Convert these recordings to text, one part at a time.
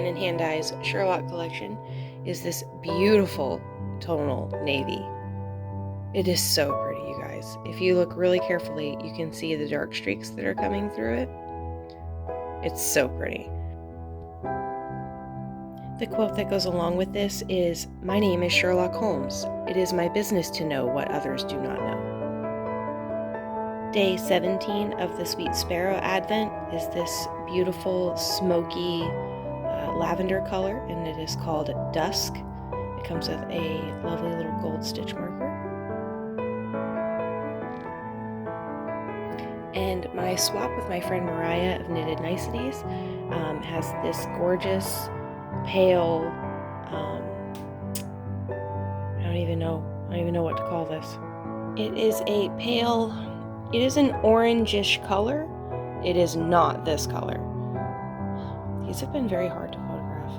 Ryan and Hand Eye's Sherlock collection is this beautiful tonal navy. It is so pretty, you guys. If you look really carefully, you can see the dark streaks that are coming through it. It's so pretty. The quote that goes along with this is, "My name is Sherlock Holmes. It is my business to know what others do not know." Day 17 of the Sweet Sparrow Advent is this beautiful, smoky lavender color, and it is called Dusk. It comes with a lovely little gold stitch marker. And my swap with my friend Mariah of Knitted Niceties has this gorgeous, pale, I don't even know what to call this. It is a pale, it is an orangish color. It is not this color. These have been very hard to photograph.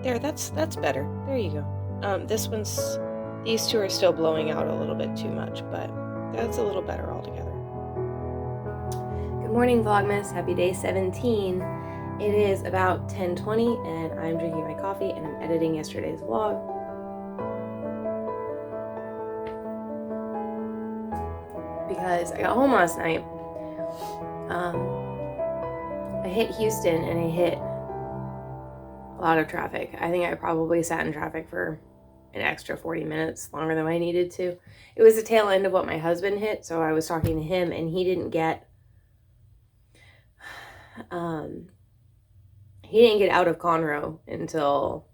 There, that's better. There you go. These two are still blowing out a little bit too much, but that's a little better altogether. Good morning, Vlogmas. Happy day 17. It is about 10:20 and I'm drinking my coffee and I'm editing yesterday's vlog. Because I got home last night. I hit Houston and I hit a lot of traffic. I think I probably sat in traffic for an extra 40 minutes longer than I needed to. It was the tail end of what my husband hit, so I was talking to him and he didn't get out of Conroe until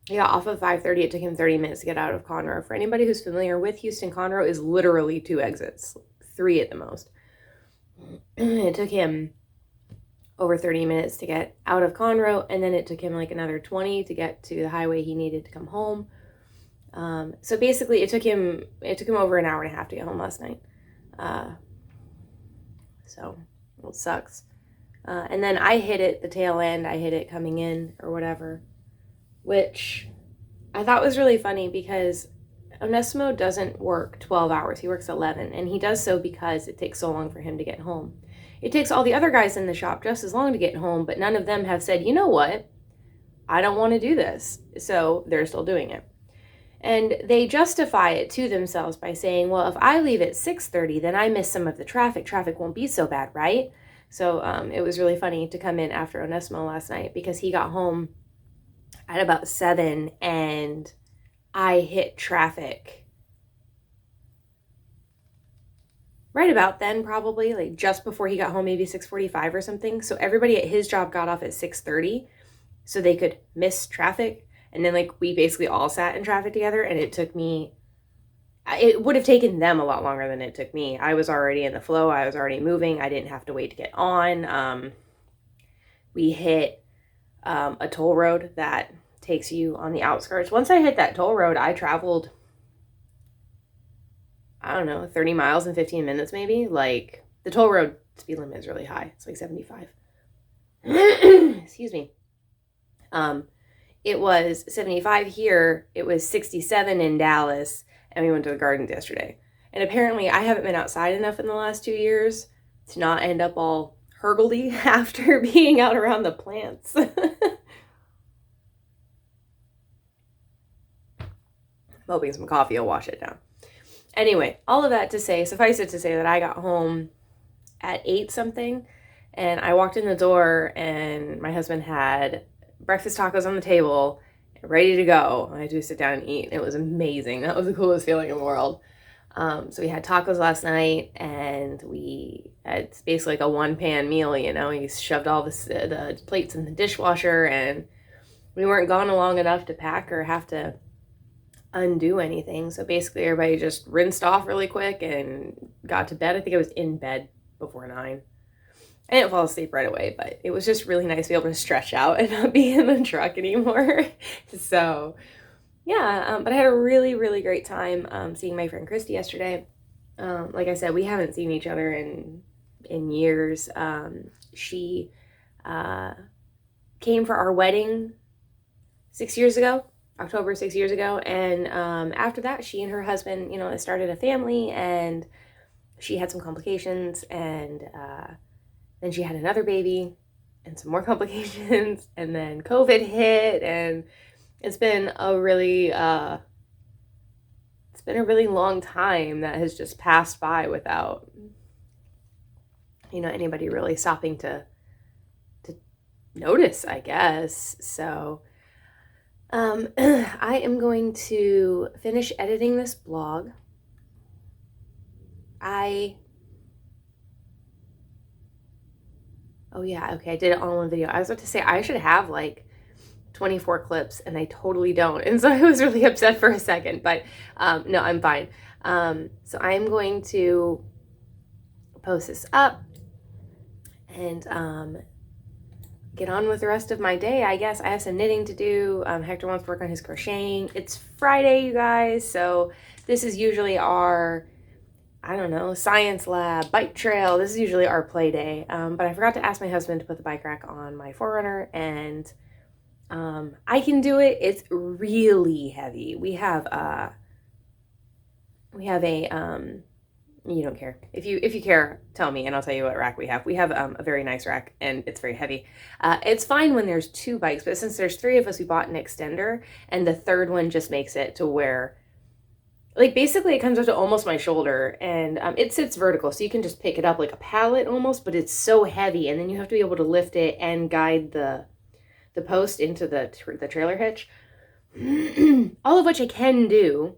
he got off of 5:30. It took him 30 minutes to get out of Conroe. For anybody who's familiar with Houston, Conroe is literally 2 exits, 3 at the most. It took him over 30 minutes to get out of Conroe, and then it took him like another 20 to get to the highway he needed to come home. So basically it took him over an hour and a half to get home last night. So it sucks. And then I hit it the tail end. I hit it coming in or whatever, which I thought was really funny because Onesimo doesn't work 12 hours. He works 11, and he does so because it takes so long for him to get home. It takes all the other guys in the shop just as long to get home, but none of them have said, you know what, I don't want to do this. So they're still doing it. And they justify it to themselves by saying, well, if I leave at 6:30, then I miss some of the traffic. Traffic won't be so bad, right? So it was really funny to come in after Onesimo last night because he got home at about 7 and I hit traffic right about then, probably like just before he got home, maybe 6:45 or something. So everybody at his job got off at 6:30 so they could miss traffic. And then like we basically all sat in traffic together, and it would have taken them a lot longer than it took me. I was already in the flow. I was already moving. I didn't have to wait to get on. We hit a toll road that takes you on the outskirts. Once I hit that toll road, I traveled, I don't know, 30 miles in 15 minutes maybe. Like, the toll road speed limit is really high. It's like 75. Excuse me. It was 75 here. It was 67 in Dallas, and we went to the gardens yesterday. And apparently I haven't been outside enough in the last 2 years to not end up all hurgledy after being out around the plants. I'm hoping some coffee will wash it down. Anyway, all of that to say, suffice it to say that I got home at 8 something, and I walked in the door and my husband had breakfast tacos on the table, ready to go. I had to sit down and eat. It was amazing. That was the coolest feeling in the world. So we had tacos last night, and it's basically like a one-pan meal, you know. He shoved all the plates in the dishwasher, and we weren't gone long enough to pack or have to undo anything. So basically everybody just rinsed off really quick and got to bed. I think I was in bed before 9. I didn't fall asleep right away, but it was just really nice to be able to stretch out and not be in the truck anymore. So yeah, but I had a really, really great time seeing my friend Christy yesterday. Like I said, we haven't seen each other in years. She came for our wedding 6 years ago. October 6 years ago, and after that she and her husband, you know, started a family, and she had some complications, and Then she had another baby and some more complications, and then COVID hit, and it's been a really long time that has just passed by without, you know, anybody really stopping to notice, I guess. So I am going to finish editing this blog. Oh yeah, okay, I did it all in one video. I was about to say I should have like 24 clips, and I totally don't. And so I was really upset for a second, but no, I'm fine. So I'm going to post this up and get on with the rest of my day, I guess. I have some knitting to do. Hector wants to work on his crocheting. It's Friday, you guys, so this is usually our, I don't know, science lab, bike trail. This is usually our play day. But I forgot to ask my husband to put the bike rack on my 4Runner, and I can do it. It's really heavy. We have a, you don't care. If you care, tell me and I'll tell you what rack we have. We have a very nice rack, and it's very heavy. It's fine when there's 2 bikes, but since there's 3 of us, we bought an extender, and the third one just makes it to where, like, basically it comes up to almost my shoulder, and it sits vertical, so you can just pick it up like a pallet almost, but it's so heavy, and then you have to be able to lift it and guide the post into the trailer hitch. All of which I can do.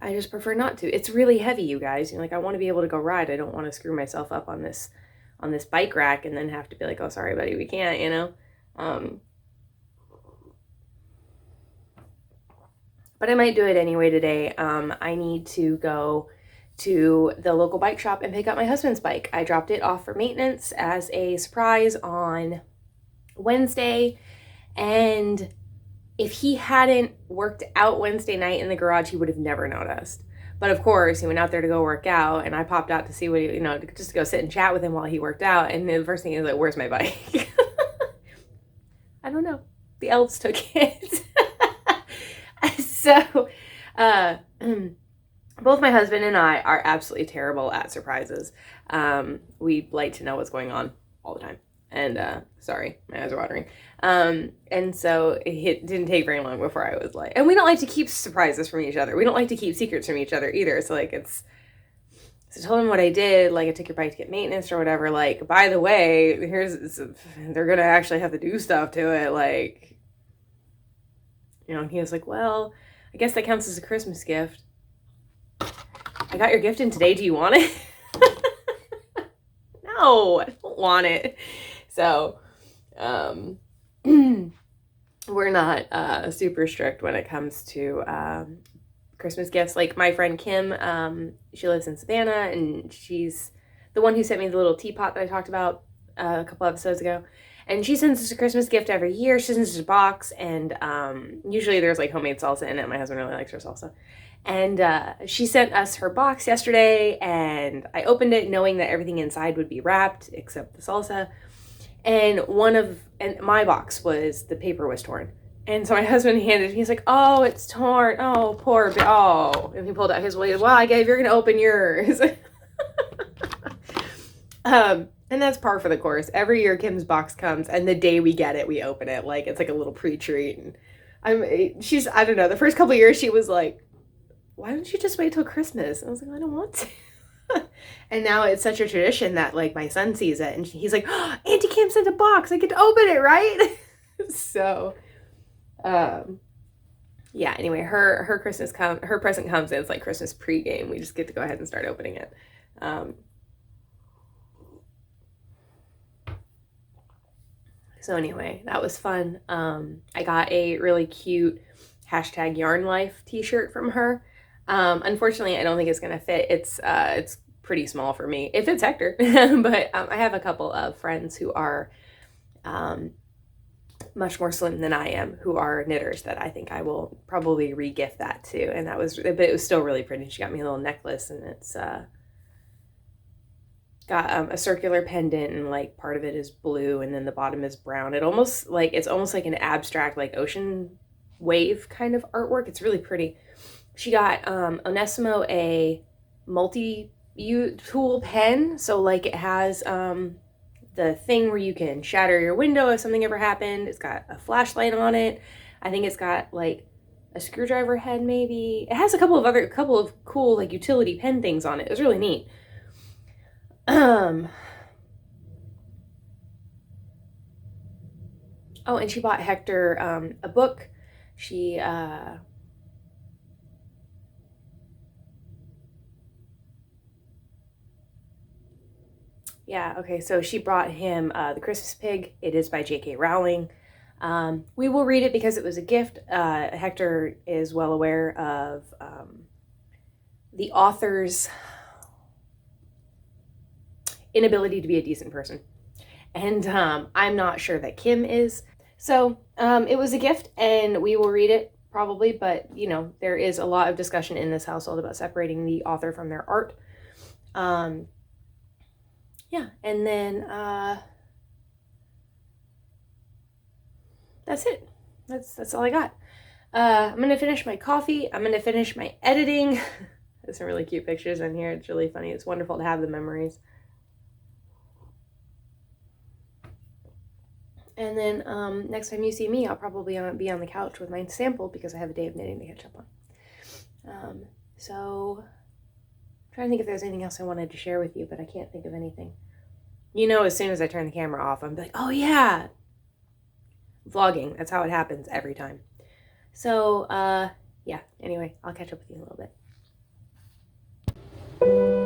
I just prefer not to. It's really heavy, you guys. You know, like, I want to be able to go ride. I don't want to screw myself up on this bike rack and then have to be like, oh, sorry, buddy, we can't, you know? But I might do it anyway today. I need to go to the local bike shop and pick up my husband's bike. I dropped it off for maintenance as a surprise on Wednesday, and if he hadn't worked out Wednesday night in the garage, he would have never noticed. But of course, he went out there to go work out, and I popped out to see what he, you know, just to go sit and chat with him while he worked out. And the first thing he was like, where's my bike? I don't know. The elves took it. So, both my husband and I are absolutely terrible at surprises. We like to know what's going on all the time. And sorry, my eyes are watering. And so it didn't take very long before I was like, and we don't like to keep surprises from each other. We don't like to keep secrets from each other either. So like so I told him what I did, like I took your bike to get maintenance or whatever. Like, by the way, they're going to actually have to do stuff to it. Like, you know, and he was like, well, I guess that counts as a Christmas gift. I got your gift in today. Do you want it? No, I don't want it. So, we're not super strict when it comes to Christmas gifts. Like my friend Kim, she lives in Savannah, and she's the one who sent me the little teapot that I talked about a couple episodes ago. And she sends us a Christmas gift every year. She sends us a box, and usually there's like homemade salsa in it. My husband really likes her salsa. And she sent us her box yesterday, and I opened it knowing that everything inside would be wrapped except the salsa. And my box the paper was torn. And so my husband he's like, oh, it's torn. Oh, poor, oh. And he pulled out his wallet. Well, I guess you're going to open yours. And that's par for the course. Every year Kim's box comes, and the day we get it, we open it. Like, it's like a little pre-treat. And I don't know, the first couple of years she was like, why don't you just wait till Christmas? And I was like, I don't want to. And now it's such a tradition that like my son sees it, and he's like, oh, Auntie Kim sent a box. I get to open it, right? So, yeah, anyway, her present comes, and it's like Christmas pregame. We just get to go ahead and start opening it. So anyway, that was fun. I got a really cute #YarnLife t-shirt from her. Unfortunately, I don't think it's gonna fit. It's pretty small for me. It fits Hector, but I have a couple of friends who are much more slim than I am, who are knitters, that I think I will probably re-gift that to. And but it was still really pretty. She got me a little necklace, and it's got a circular pendant, and like part of it is blue, and then the bottom is brown. It's almost like an abstract, like ocean wave kind of artwork. It's really pretty. She got Onesimo a multi-tool pen, so like it has the thing where you can shatter your window if something ever happened. It's got a flashlight on it. I think it's got like a screwdriver head maybe. It has a couple of cool like utility pen things on it. It was really neat. Oh, and she bought Hector a book. She yeah, okay, so she brought him The Christmas Pig. It is by J.K. Rowling. We will read it because it was a gift. Hector is well aware of the author's inability to be a decent person. And I'm not sure that Kim is. So it was a gift and we will read it probably, but you know, there is a lot of discussion in this household about separating the author from their art. Yeah, and then that's it. That's all I got. I'm gonna finish my coffee. I'm gonna finish my editing. There's some really cute pictures in here. It's really funny. It's wonderful to have the memories. And then next time you see me, I'll probably be on the couch with my sample because I have a day of knitting to catch up on. So I'm trying to think if there's anything else I wanted to share with you, but I can't think of anything. You know, as soon as I turn the camera off, I'm like, oh yeah, vlogging. That's how it happens every time. So yeah, anyway, I'll catch up with you in a little bit.